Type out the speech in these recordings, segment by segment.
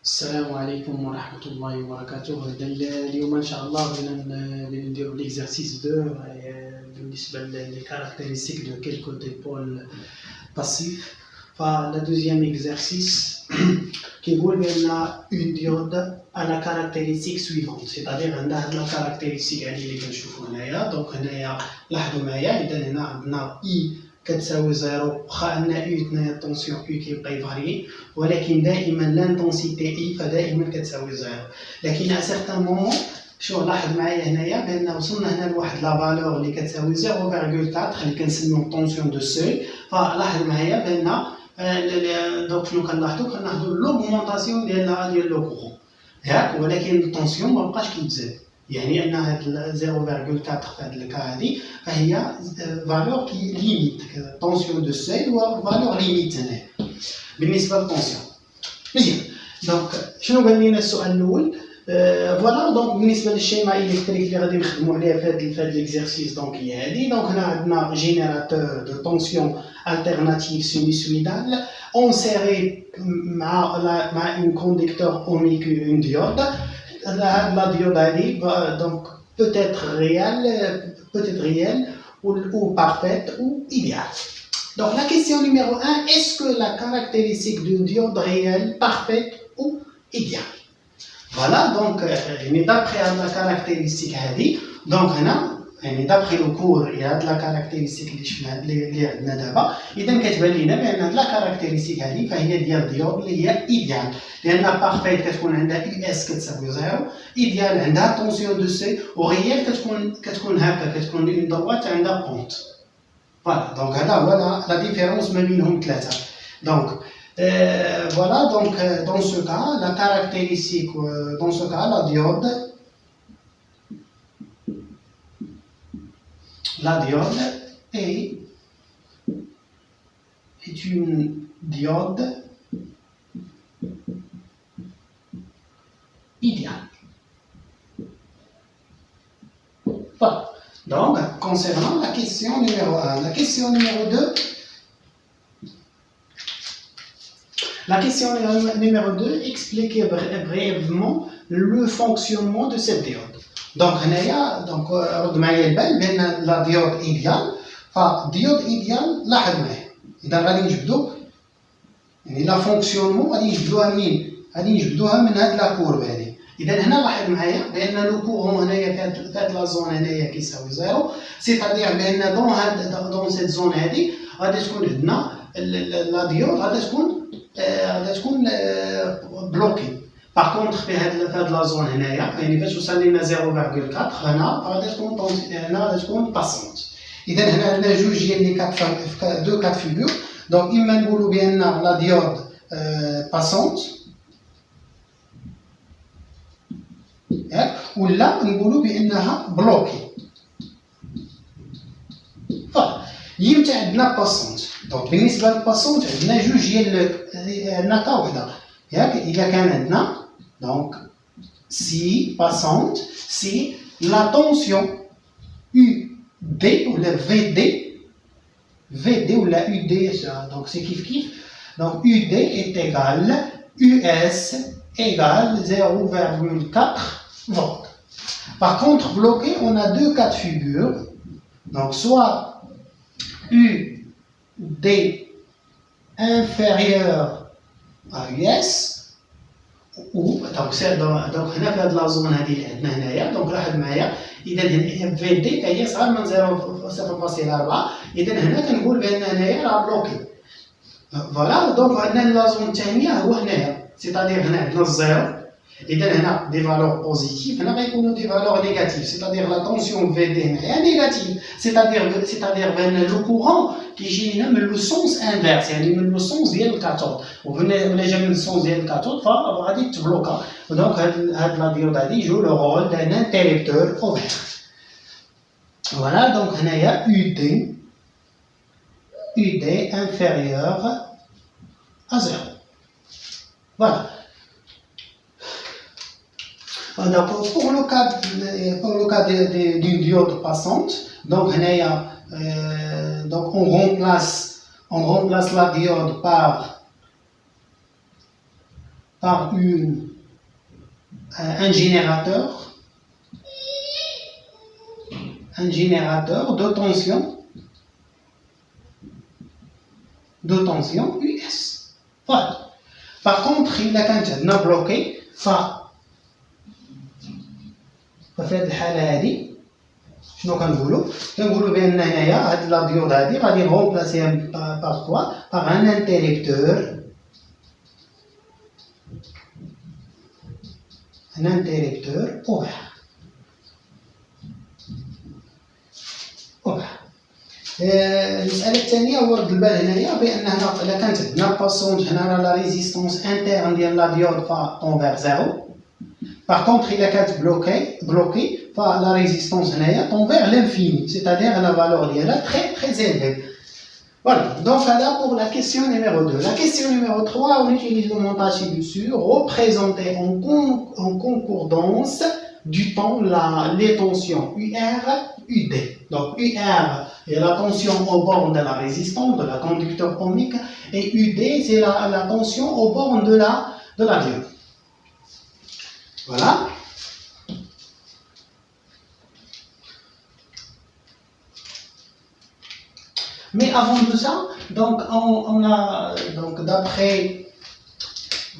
السلام عليكم ورحمة الله وبركاته. اليوم إن شاء الله بدنا نديرو l'exercice 2 بالنسبة les caractéristiques de quelques dipôles passifs. Le deuxième exercice كيقول بأن une diode a la caractéristique suivante, c'est-à-dire عندها la caractéristique اللي كنشوفو هنايا. دونك هنايا لاحظوا معايا، إذا هنا عندنا I كتساوي زيرو، واخا ان U هنايا الطونسيون U كيبقى يفاريي، ولكن دائما لانتونسيتي I فدائما كتساوي زيرو. لكن ا سيغتان مومون شوف لاحظ معايا هنايا بان وصلنا هنا لواحد لا فالور اللي كتساوي 0.4 اللي كنسميو الطونسيون دو سوي. فلاحظ معايا بان دونك شنو كنلاحظوا لوغمونطاسيون ديال لو كورون ياك، ولكن الطونسيون ما بقاش كيتزاد، يعني ان هاد 0.4 في هاد الكا هادي فهي فالور كي ليميت طونسيون دو سوي و فالور ليميت هنا بالنسبه للطونسيون. مزيان، دونك شنو بان لينا السؤال الاول؟ فوالا دونك بالنسبه للشيما الكتريك اللي غادي نخدموا عليها في هاد ليكزارسيس دونك هي هادي. دونك هنا عندنا جينيراتور دو طونسيون التيرناتيف سينوسويدال اونسيري مع اون كوندكتور اوميك اون ديود. La diode donc peut être réelle ou parfaite ou idéale. Donc la question numéro 1, est-ce que la caractéristique d'une diode réelle, parfaite ou idéale? Voilà, donc d'après la caractéristique donc d'après le cours il y a de la caractéristique اللي عندنا دابا، اذا كتبان لينا بان لا كاركتيرستيك هذه فهي ديال ديود اللي هي ايديال، لان بارفيت كتكون عندها اي اس كتساوي زيرو، ايديال عندها طونسيون دو سي، وريال كتكون هكا، كتكون اون دروات عندها بونت. فوالا دونك هذا هو لا ديفيرونس ما بينهم ثلاثه. دونك voilà, donc dans ce cas, la caractéristique, dans ce cas, la diode est une diode idéale. Voilà. Donc, concernant la question numéro 1, la question numéro 2, la question numéro 2, expliquez brièvement le fonctionnement de cette diode. Donc, رد معايا البال بان لا ديود ايديال، فالديود ايديال لاحظ معايا، اذا غادي نجبدو يعني لا فونكسيونمون غادي نجبدوها منين؟ غادي نجبدوها من هاد لا كورب هادي. اذا هنا لاحظ معايا بان لو كورون هنايا في هاد لا زون هنايا كيساوي زيرو، سيتادير بان دون سيت زون هادي غادي تكون عندنا لا ديود غادي تكون بلوكي. باغ كونطخ في هاد لا زون هنايا يعني فاش وصل لنا 0.4 هنا غادي تكون باسونت. اذا هنا عندنا جوج ديال لي دو كات فيغور. دونك اما نقولوا بان لا ديود باسونت ياك، ولا نقولوا بانها بلوكي. يمتى عندنا باسونت؟ دونك بالنسبه للباسونت عندنا جوج ديال عندنا كا وحده ياك. اذا كان عندنا donc si passante, si la tension UD ou la VD ou la UD, donc c'est kiff. Donc UD est égal US égale 0.4 volts. Par contre, bloqué, on a deux cas de figure. Donc soit UD inférieur à US, و دونك هنا في هاد لا زون هادي اللي عندنا هنايا. دونك لاحظ معايا اذا في دي فهي صغار من 0.4. اذا هنا كنقول بان هنايا راه بلوكي. فوالا دونك عندنا لا زون الثانيه هو هنايا، سيتادير هنا عندنا الزيرو. اذا هنا دي فالور بوزيتيف، هنا غيكونوا دي فالور نيجاتيف، سيتادير لا طونسيون في دي هنايا نيجاتيف، سيتادير بان لو كورون كيجي لنا من لو سونس انفيرس، يعني من لو سونس ديال الكاثود، ولا جا من السونس ديال الكاثود فغادي تبلوكا. دونك هاد لا ديود هادي جو لو رول دان انتريبتور اوفير. فوالا دونك هنايا UD inférieur à 0. Voilà. Donc, pour le cas d'une diode passante, donc on remplace la diode par par un générateur de tension US. Voilà. Par contre, il a quand bloqué ففي هذه الحالة هذه شنو كنقولوا بأن هنايا هاد لا ديود هادي غادي نغومبلاسيها باغ كوا باغ ان انتيريكتور ouvert. المسألة الثانية هو رد البال هنايا بأن هنا إلا كانت عندنا باسونج هنا لا ريزيستونس انترن ديال لا ديود طون زيرو. Par contre, il a qu'à être bloqué par la résistance envers l'infini, c'est-à-dire la valeur est très très élevée. Voilà, donc là pour la question numéro 2. La question numéro 3, on utilise le montage ci-dessus, représenté en concordance du temps les tensions UR, UD. Donc UR est la tension aux bornes de la résistance, de la conducteur ohmique, et UD c'est la tension aux bornes de la diode. Voilà. Mais avant de ça, donc on a donc d'après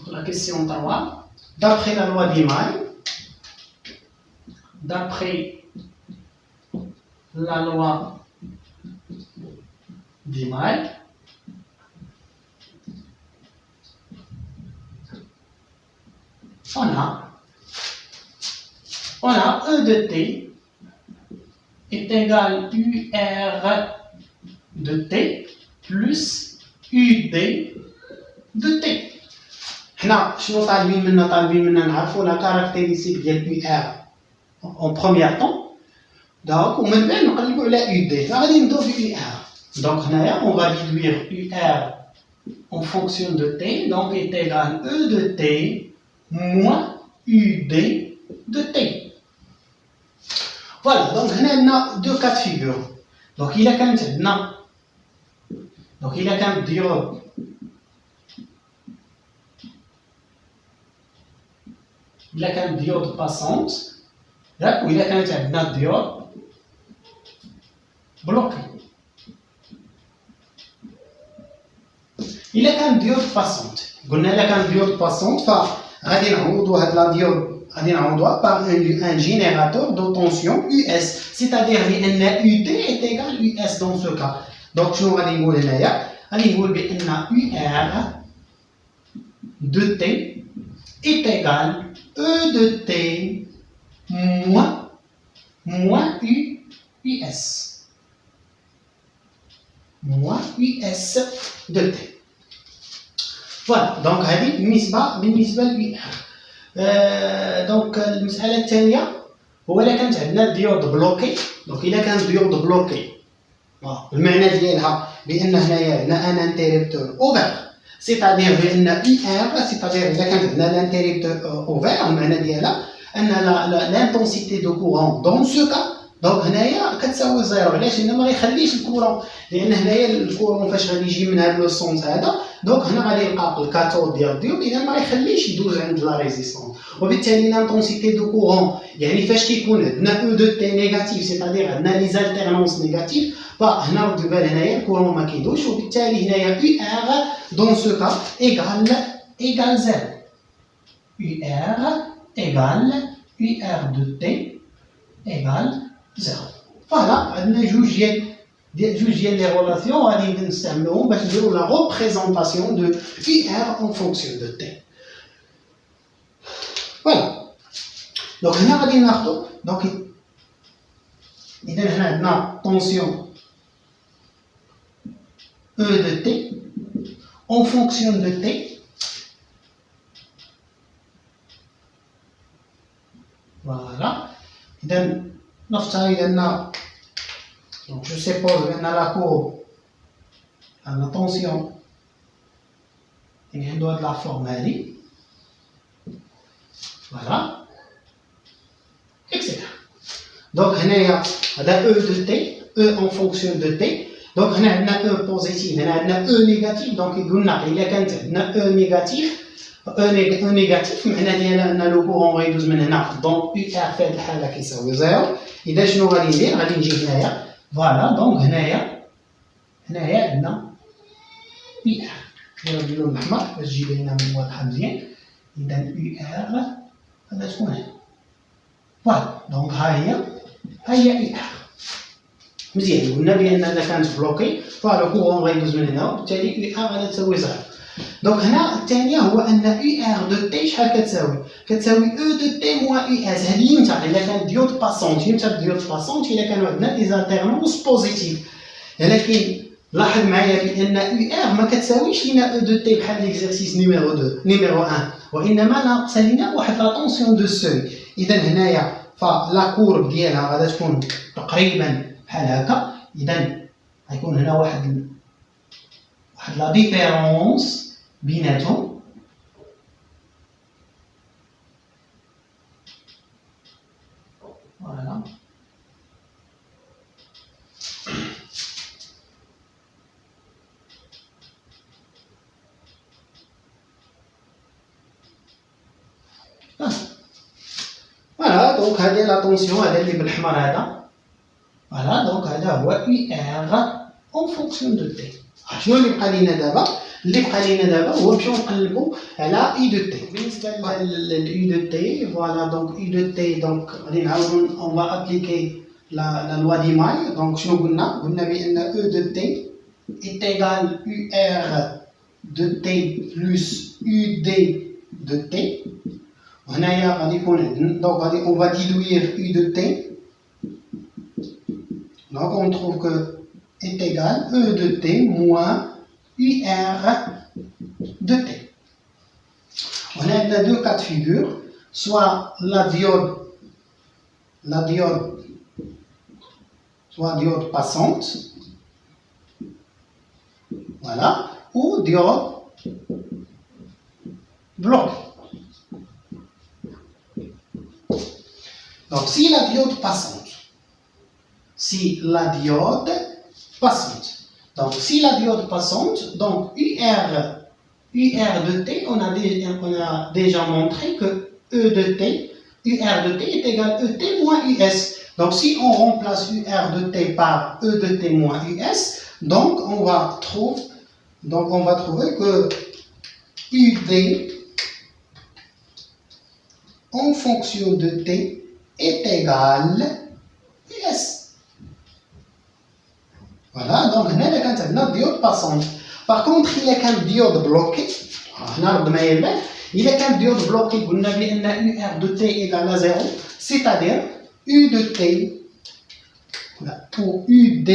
la question 3, d'après la loi d'Email, on a E de T est égal UR de T plus UD de T. Hna, شنو طالبين منا نعرفوا la caractéristique ديال UR en premier temps. Donc, ومن بعد نقلبوا على UD. غادي نبداو ب UR. Donc هنايا on va déduire UR en fonction de T, donc est égal E de T moins UD de T. Voilà, donc on a deux cas de figure. Donc il a qu'un diode. Il a qu'un diode passante. Là, il a qu'un diode bloqué. Il a qu'un diode passante. On a qu'un diode passante. غادي نعوضوا هاد لا ديود par un générateur de tension US, c'est-à-dire بأن UT est égal US dans ce cas. Donc شنو غادي نقول هنايا؟ غادي نقول بأن UR de T est égal E de T moins US. Moins US de T. Voilà, donc هذه بالنسبة للUR. دونك المسألة الثانية هو إلا كانت عندنا ديود بلوكي. دونك إلا كان ديود بلوكي المعنى ديالها بأن هنايا عندنا ان انتيريبتور اوفر، سيتادير بأن UR سيتادير إلا كانت عندنا الانتيريبتور اوفر المعنى ديالها أن لانتونسيتي دو كورون دون سو كا دونك هنايا كتساوي زيرو. علاش؟ لأن ما غيخليش الكورون، لأن هنايا الكورون فاش غادي يجي من هذا لو سونس هذا دونك هنا غادي يلقى الكاثود ديال الديود، إذا ما غيخليش يدوز عند لا ريزيستونس، وبالتالي لانتونسيتي دو كورون يعني فاش كيكون عندنا او دو تي نيجاتيف سيتادير عندنا لي زالتيرنونس نيجاتيف فهنا رد البال هنايا الكورون ما كيدوش، وبالتالي هنايا UR دون سو كا égal زيرو. UR égal UR de T égal 0. Voilà, عندنا جوج ديال لي ريلاسيون غادي نستعملوهم باش نديرو لا ريبريزونطاسيون دو UR en fonction de T. Voilà. دونك هنا غادي ناخدو دونك إذا هنا عندنا طونسيون E de T en fonction de T. Voilà. إذا نفترض أن donc je suppose بأن la courbe عندنا طونسيون يعني عنده هاد لا فورم هادي فوالا اكسيتيرا. دونك هنايا هذا E de T E en fonction de T. دونك هنا عندنا E بوزيتيف هنا عندنا E نيجاتيف. دونك قلنا إلا كانت عندنا E نيجاتيف او نيجاتيف معناه ديالها ان لو كورون غيدوز من هنا دونك او ار في هذه الحاله كيساوي زيرو. اذا شنو غادي ندير؟ غادي نجي هنايا فوالا دونك هنايا عندنا او ار نديرو باللون الاحمر باش تجي باينه واضحه مزيان. اذا او ار غادا تكون هنا فوالا دونك ها هي او ار مزيان. قلنا بان اذا كانت بلوكي فالو كورون غيدوز من هنا وبالتالي او ار غادا تساوي زيرو. دونك هنا الثانيه هو ان او ار دو تي شحال كتساوي؟ كتساوي او دو تي موان او اس. هذه يمتى الا كانت ديود باسونت، يمتى ديود باسونت الا كانوا عندنا دي زالتيرنونس بوزيتيف. ولكن لاحظ معايا بان او ار ما كتساويش لينا او دو تي بحال ليكزارسيس نيميرو 2 نيميرو 1 وانما ناقصه لينا واحد لا طونسيون دو سوي. اذا هنايا فلا كورب ديالها غادا تكون تقريبا بحال هكا. اذا غيكون هنا واحد لا ديفيرونس بيناتهم فوالا. فوالا دونك هذه لا طونسيون هذا اللي بالاحمر هذا فوالا دونك هذا هو او ار اون فونكسيون دو تي. شنو اللي بقى لينا دابا؟ اللي بقى لينا دابا هو نمشيو نقلبوا على اي دو تي. بالنسبه للاي دو تي فوالا دونك اي دو تي دونك غادي نعاودو اون فا ابليكي لا لوا دي ماي. دونك شنو قلنا بان او دو تي est égal UR de T plus UD de T. وهنايا غادي يكون عندنا دونك غادي on va diluer U de T. Donc on trouve que est égal E de T moins UR de T. On a deux cas de figure, soit la diode soit diode passante, voilà, ou diode bloquée. Donc si la diode passante, donc si la diode passante, donc UR de T, on a déjà montré que E de T, UR de T est égal à ET moins US. Donc si on remplace UR de T par E de T moins US, donc on va trouver que UD en fonction de T est égal à US. Voilà, donc هنا إلا كانت عندنا ديود باسونت. باغ كونطخ إلا كانت ديود بلوكي هنا رد معايا البال. إلا كانت ديود بلوكي قلنا بأن U R de T égale à 0 c'est-à-dire U de T ou UD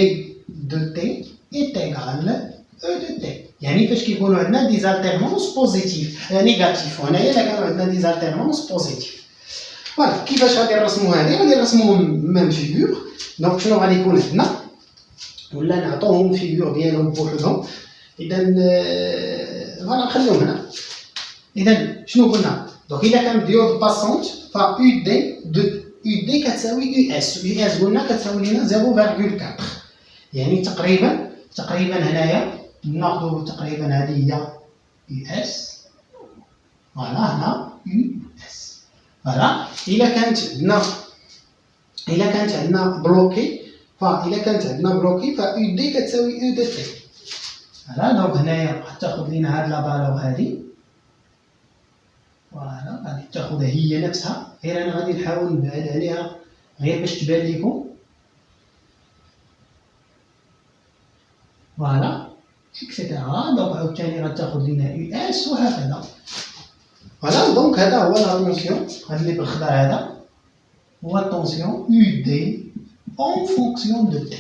de T est égal à E de T. يعني فاش كيكونوا عندنا دي زالتيرنونس بوزيتيف نيجاتيف وهنايا إلا كانوا عندنا دي زالتيرنونس بوزيتيف. فوالا كيفاش غادي نرسموا هذه؟ غادي نرسموا ميم فيغور. دونك شنو غادي يكون عندنا؟ ولا نعطوهم فيغور ديالهم بوحدهم. اذا فوالا نخليهم هنا. اذا شنو قلنا؟ دونك الا كان ديود باسونت ف او دي كتساوي يو اس قلنا كتساوي لنا 0.4 يعني تقريبا هنايا ناخذ تقريبا هذه هي يو اس فوالا هنا يو اس فوالا. الا كانت عندنا بلوكي فإلا كانت عندنا بلوكي فا U دي كتساوي U دو تي. فوالا دونك هنايا غتاخد لينا هاد لا فالور هادي فوالا غادي تاخدها هي نفسها غير أنا غادي نحاول نبعد عليها غير باش تبان ليكم فوالا إكسيتيرا. دونك عاوتاني غتاخد لينا U اس وهكذا. فوالا دونك هذا هو لا طونسيون هاد اللي بالخضر هذا هو الطونسيون U دي en fonction de T.